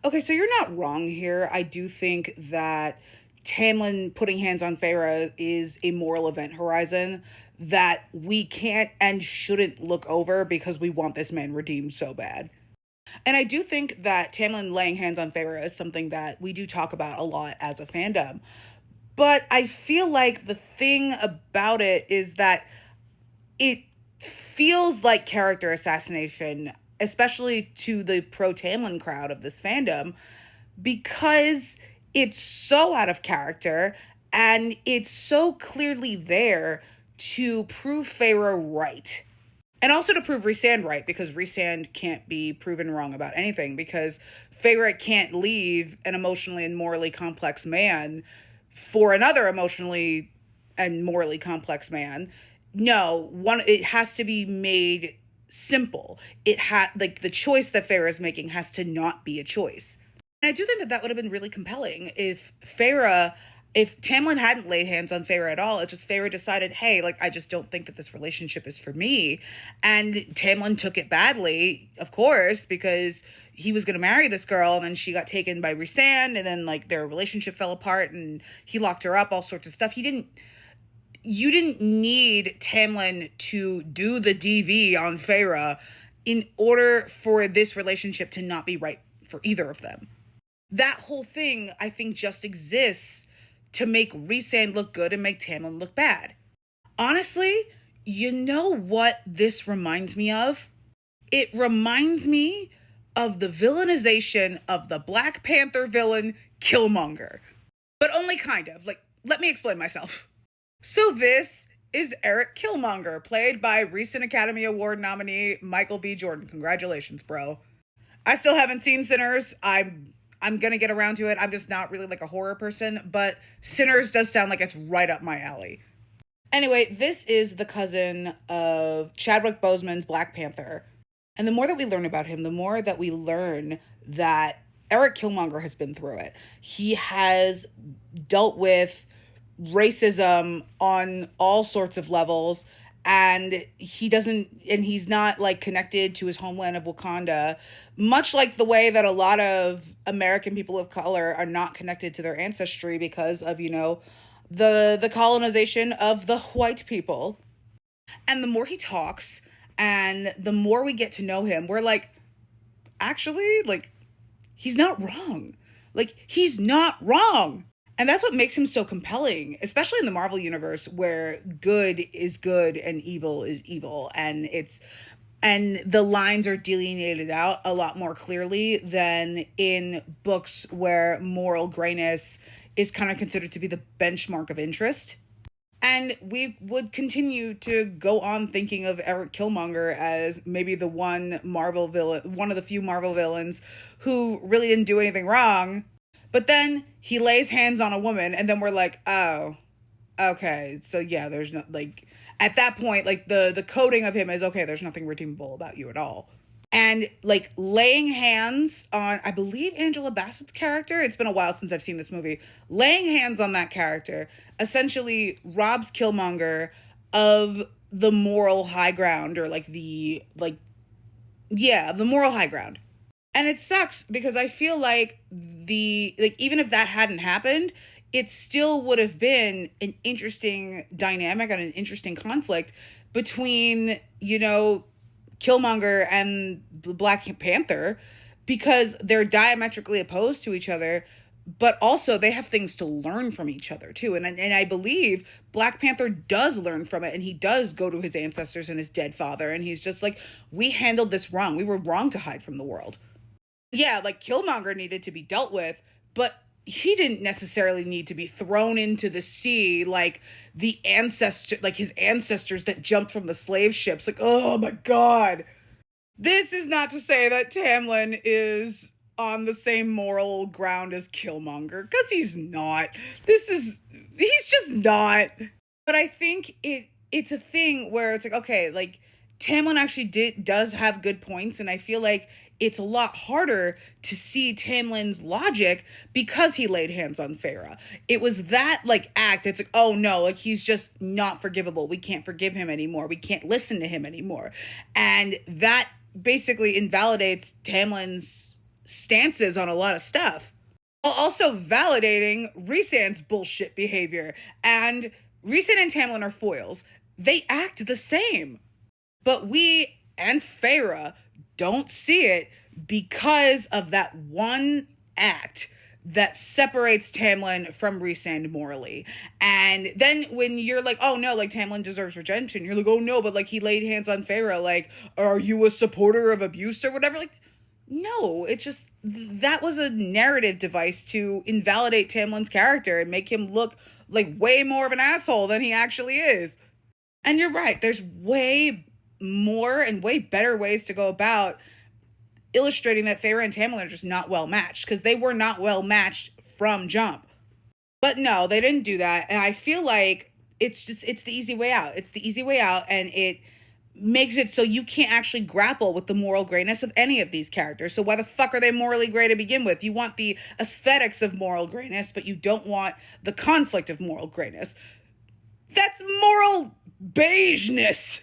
Okay, so you're not wrong here. I do think that Tamlin putting hands on FEYRE is a moral event horizon that we can't and shouldn't look over because we want this man redeemed so bad. And I do think that Tamlin laying hands on FEYRE is something that we do talk about a lot as a fandom. But I feel like the thing about it is that it feels like character assassination, especially to the pro Tamlin crowd of this fandom, because it's so out of character and it's so clearly there to prove FEYRE right. And also to prove Rhysand right, because Rhysand can't be proven wrong about anything, because FEYRE can't leave an emotionally and morally complex man for another emotionally and morally complex man. No, one it has to be made simple. It had like the choice that FEYRE is making has to not be a choice. And I do think that that would have been really compelling if Tamlin hadn't laid hands on FEYRE at all. It's just FEYRE decided, hey, like, I just don't think that this relationship is for me. And Tamlin took it badly, of course, because he was going to marry this girl, and then she got taken by Rhysand, and then, like, their relationship fell apart, and he locked her up, all sorts of stuff. You didn't need Tamlin to do the DV on FEYRE in order for this relationship to not be right for either of them. That whole thing, I think, just exists to make Rhysand look good and make Tamlin look bad. Honestly, you know what this reminds me of? It reminds me of the villainization of the Black Panther villain Killmonger. But only kind of. Like, let me explain myself. So this is Eric Killmonger, played by recent Academy Award nominee Michael B. Jordan. Congratulations, bro. I still haven't seen Sinners. I'm gonna get around to it. I'm just not really like a horror person, but Sinners does sound like it's right up my alley. Anyway, this is the cousin of Chadwick Boseman's Black Panther. And the more that we learn about him, the more that we learn that Eric Killmonger has been through it. He has dealt with racism on all sorts of levels, and he's not like connected to his homeland of Wakanda, much like the way that a lot of American people of color are not connected to their ancestry because of, the colonization of the white people. And the more he talks and the more we get to know him, we're like, actually, like, he's not wrong. Like, he's not wrong. And that's what makes him so compelling, especially in the Marvel universe where good is good and evil is evil. And the lines are delineated out a lot more clearly than in books where moral grayness is kind of considered to be the benchmark of interest. And we would continue to go on thinking of Eric Killmonger as maybe the one Marvel villain, one of the few Marvel villains who really didn't do anything wrong. But then he lays hands on a woman, and then we're like, oh, okay. So yeah, there's no, like, at that point, like, the coding of him is, okay, there's nothing redeemable about you at all. And like laying hands on, I believe, Angela Bassett's character, it's been a while since I've seen this movie, laying hands on that character essentially robs Killmonger of the moral high ground, or like the moral high ground. And it sucks because I feel like even if that hadn't happened, it still would have been an interesting dynamic and an interesting conflict between, Killmonger and the Black Panther, because they're diametrically opposed to each other, but also they have things to learn from each other too. And I believe Black Panther does learn from it, and he does go to his ancestors and his dead father, and he's just like, we handled this wrong. We were wrong to hide from the world. Yeah, like, Killmonger needed to be dealt with, but he didn't necessarily need to be thrown into the sea like his ancestors that jumped from the slave ships. Like, oh my God. This is not to say that Tamlin is on the same moral ground as Killmonger, because he's not. He's just not. But I think it's a thing where it's like, okay, like, Tamlin actually does have good points, and I feel like it's a lot harder to see Tamlin's logic because he laid hands on FEYRE. It was that, like, act. It's like, oh no, like, he's just not forgivable. We can't forgive him anymore. We can't listen to him anymore. And that basically invalidates Tamlin's stances on a lot of stuff, while also validating Rhysand's bullshit behavior. And Rhysand and Tamlin are foils. They act the same. But we and FEYRE don't see it because of that one act that separates Tamlin from Rhysand morally. And then when you're like, oh no, like Tamlin deserves redemption, you're like, oh no, but like he laid hands on FEYRE, like, are you a supporter of abuse or whatever? Like, no, it's just, that was a narrative device to invalidate Tamlin's character and make him look like way more of an asshole than he actually is. And you're right, there's way more and way better ways to go about illustrating that FEYRE and Tamlin are just not well matched, because they were not well matched from jump. But no, they didn't do that, and I feel like it's the easy way out. It's the easy way out, and it makes it so you can't actually grapple with the moral grayness of any of these characters. So why the fuck are they morally gray to begin with? You want the aesthetics of moral grayness, but you don't want the conflict of moral grayness. That's moral beigeness.